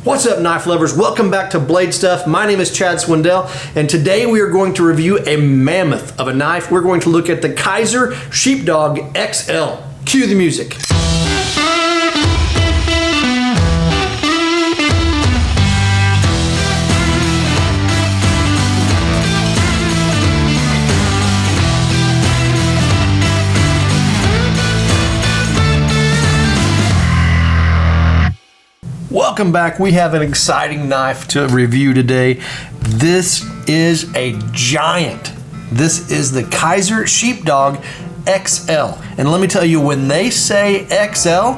What's up, knife lovers? Welcome back to BladeStuff. My name is Chad Swindell, and today we are going to review a mammoth of a knife. We're going to look at the Kizer Sheepdog XL. Cue the music. Welcome back. We have an exciting knife to review today. This is a giant. This is the Kizer Sheepdog XL. And let me tell you, when they say XL,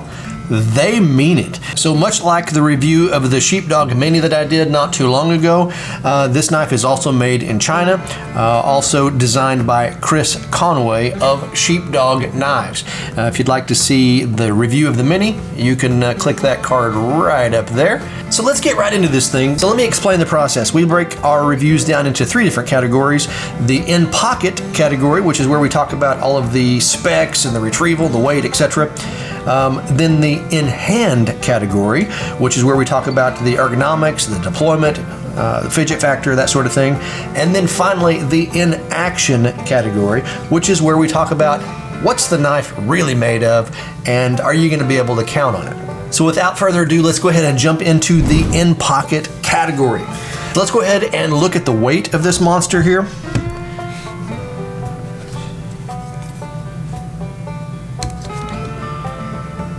they mean it. So much like the review of the Sheepdog Mini that I did not too long ago, this knife is also made in China, also designed by Chris Conway of Sheepdog Knives. If you'd like to see the review of the Mini, you can click that card right up there. So let's get right into this thing. So let me explain the process. We break our reviews down into three different categories. The in-pocket category, which is where we talk about all of the specs and the retrieval, the weight, etc. Then the in-hand category, which is where we talk about the ergonomics, the deployment, the fidget factor, that sort of thing. And then finally, the in-action category, which is where we talk about what's the knife really made of and are you going to be able to count on it. So without further ado, let's go ahead and jump into the in-pocket category. Let's go ahead and look at the weight of this monster here.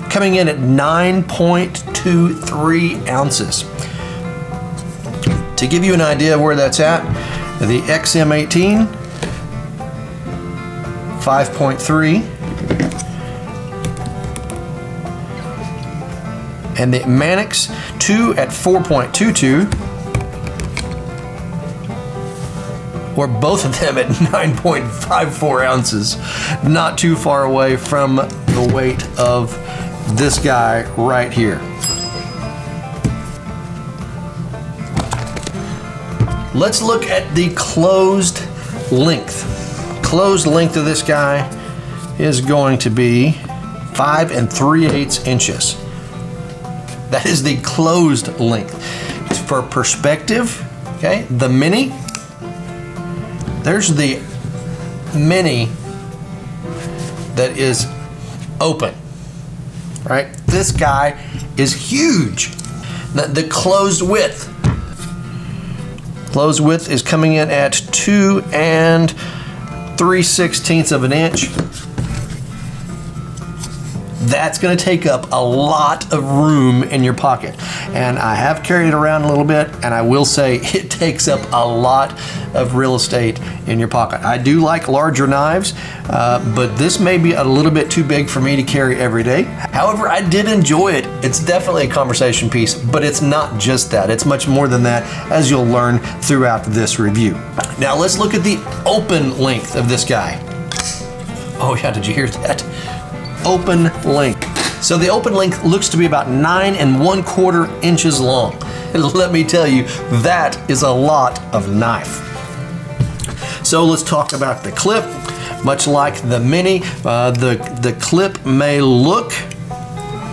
Coming in at 9.23 ounces. To give you an idea of where that's at, the XM18, 5.3, and the Manix 2 at 4.22, or both of them at 9.54 ounces. Not too far away from the weight of this guy right here. Let's look at the closed length. Closed length of this guy is going to be 5 3/8 inches. That is the closed length. For perspective, okay, the Mini, there's the Mini that is open. Right? This guy is huge. The closed width. Closed width is coming in at 2 3/16 of an inch. That's going to take up a lot of room in your pocket. And I have carried it around a little bit, and I will say it takes up a lot of real estate in your pocket. I do like larger knives, but this may be a little bit too big for me to carry every day. However, I did enjoy it. It's definitely a conversation piece, but it's not just that. It's much more than that, as you'll learn throughout this review. Now let's look at the open length of this guy. Oh yeah, did you hear that? Open length. So the open length looks to be about 9 1/4 inches long. And let me tell you, that is a lot of knife. So let's talk about the clip. Much like the Mini, the clip may look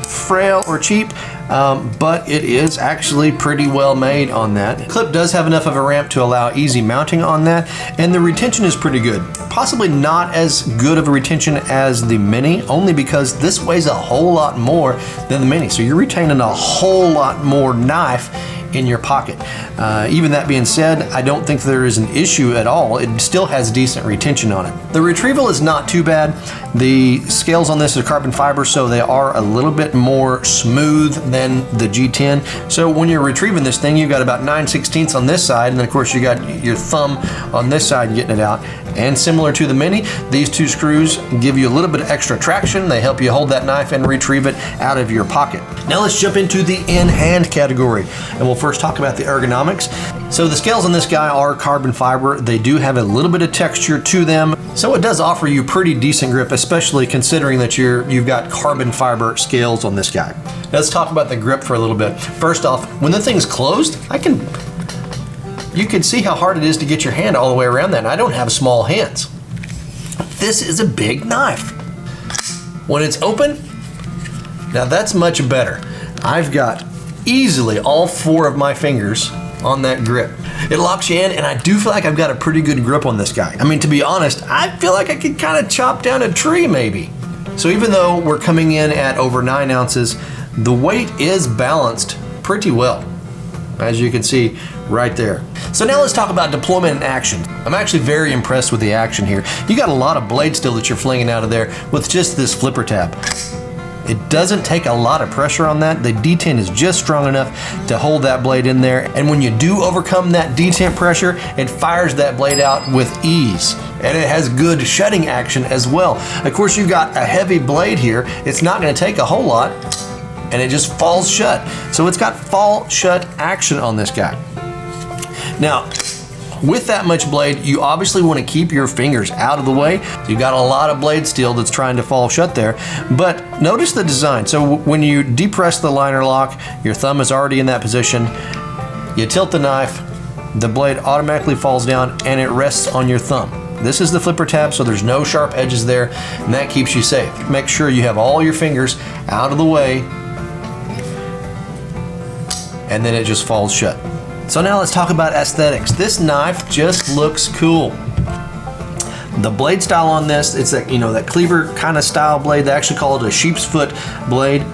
frail or cheap, but it is actually pretty well made on that. The clip does have enough of a ramp to allow easy mounting on that, and the retention is pretty good. Possibly not as good of a retention as the Mini, only because this weighs a whole lot more than the Mini, so you're retaining a whole lot more knife in your pocket. Even that being said, I don't think there is an issue at all. It still has decent retention on it. The retrieval is not too bad. The scales on this are carbon fiber, so they are a little bit more smooth than the G10. So when you're retrieving this thing, you've got about 9/16 on this side, and then of course you got your thumb on this side getting it out. And similar to the Mini, these two screws give you a little bit of extra traction. They help you hold that knife and retrieve it out of your pocket. Now let's jump into the in-hand category, and we'll first talk about the ergonomics. So the scales on this guy are carbon fiber. They do have a little bit of texture to them, so it does offer you pretty decent grip, especially considering that you've got carbon fiber scales on this guy. Now let's talk about the grip for a little bit. First off, when the thing's closed, you can see how hard it is to get your hand all the way around that, and I don't have small hands. This is a big knife. When it's open, now that's much better. I've got easily all 4 of my fingers on that grip. It locks you in, and I do feel like I've got a pretty good grip on this guy. I mean, to be honest, I feel like I could kind of chop down a tree maybe. So even though we're coming in at over 9 ounces, the weight is balanced pretty well, as you can see right there. So now let's talk about deployment and action. I'm actually very impressed with the action here. You got a lot of blade steel that you're flinging out of there with just this flipper tab. It doesn't take a lot of pressure on that. The detent is just strong enough to hold that blade in there. And when you do overcome that detent pressure, it fires that blade out with ease. And it has good shutting action as well. Of course, you've got a heavy blade here. It's not gonna take a whole lot, and it just falls shut. So it's got fall shut action on this guy. Now, with that much blade, you obviously want to keep your fingers out of the way. You've got a lot of blade steel that's trying to fall shut there, but notice the design. So when you depress the liner lock, your thumb is already in that position. You tilt the knife, the blade automatically falls down and it rests on your thumb. This is the flipper tab, so there's no sharp edges there, and that keeps you safe. Make sure you have all your fingers out of the way, and then it just falls shut. So now let's talk about aesthetics. This knife just looks cool. The blade style on this, it's that, that cleaver kind of style blade. They actually call it a sheep's foot blade.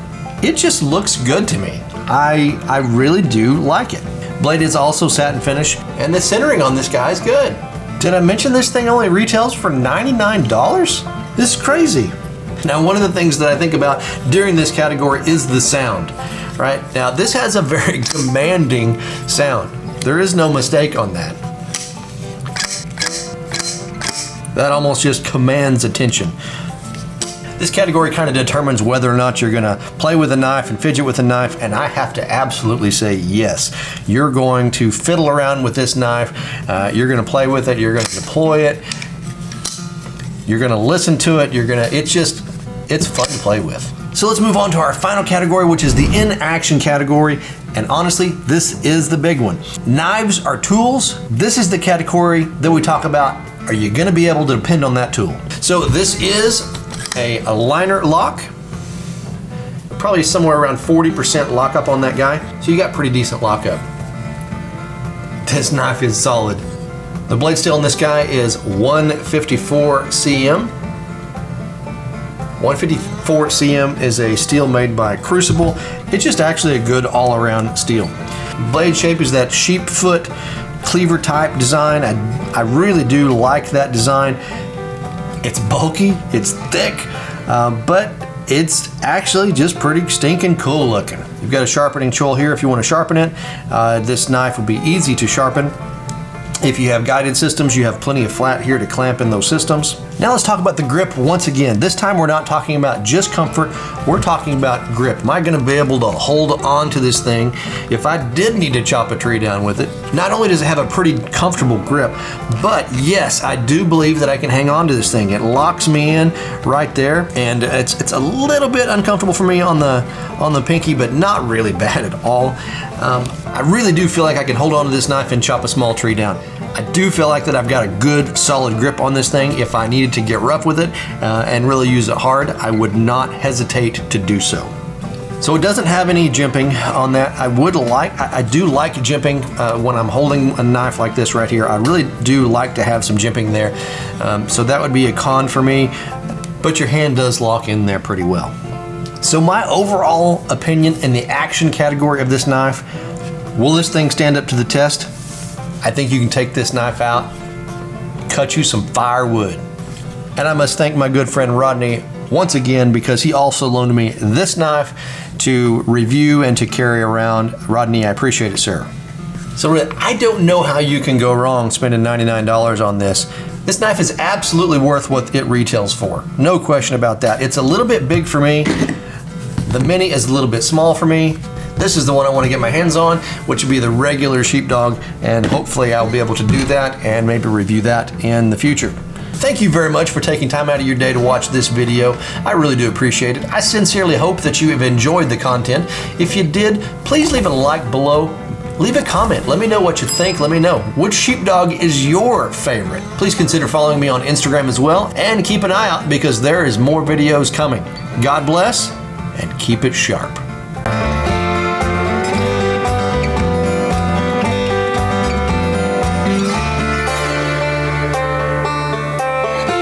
It just looks good to me. I really do like it. Blade is also satin finish, and the centering on this guy is good. Did I mention this thing only retails for $99? This is crazy. Now, one of the things that I think about during this category is the sound. Right? Now, this has a very commanding sound. There is no mistake on that. That almost just commands attention. This category kind of determines whether or not you're gonna play with a knife and fidget with a knife, and I have to absolutely say yes. You're going to fiddle around with this knife, you're gonna play with it, you're gonna deploy it, you're gonna listen to it, it's fun to play with. So let's move on to our final category, which is the in-action category. And honestly, this is the big one. Knives are tools. This is the category that we talk about. Are you gonna be able to depend on that tool? So this is a liner lock. Probably somewhere around 40% lockup on that guy. So you got pretty decent lockup. This knife is solid. The blade steel on this guy is 154 cm. 154 cm is a steel made by Crucible. It's just actually a good all-around steel. Blade shape is that sheep foot cleaver type design. I really do like that design. It's bulky, it's thick, but it's actually just pretty stinking cool looking. You've got a sharpening choil here if you want to sharpen it. This knife will be easy to sharpen. If you have guided systems, you have plenty of flat here to clamp in those systems. Now let's talk about the grip once again. This time we're not talking about just comfort, we're talking about grip. Am I gonna be able to hold on to this thing if I did need to chop a tree down with it? Not only does it have a pretty comfortable grip, but yes, I do believe that I can hang on to this thing. It locks me in right there, and it's a little bit uncomfortable for me on the pinky, but not really bad at all. I really do feel like I can hold on to this knife and chop a small tree down. I do feel like that I've got a good solid grip on this thing. If I needed to get rough with it and really use it hard, I would not hesitate to do so. So it doesn't have any jimping on that. I do like jimping when I'm holding a knife like this right here. I really do like to have some jimping there. So that would be a con for me, but your hand does lock in there pretty well. So my overall opinion in the action category of this knife, will this thing stand up to the test? I think you can take this knife out, cut you some firewood. And I must thank my good friend Rodney once again, because he also loaned me this knife to review and to carry around. Rodney, I appreciate it, sir. So really, I don't know how you can go wrong spending $99 on this. This knife is absolutely worth what it retails for. No question about that. It's a little bit big for me. The Mini is a little bit small for me. This is the one I want to get my hands on, which would be the regular Sheepdog, and hopefully I'll be able to do that and maybe review that in the future. Thank you very much for taking time out of your day to watch this video. I really do appreciate it. I sincerely hope that you have enjoyed the content. If you did, please leave a like below. Leave a comment. Let me know what you think. Let me know which Sheepdog is your favorite. Please consider following me on Instagram as well, and keep an eye out because there is more videos coming. God bless, and keep it sharp.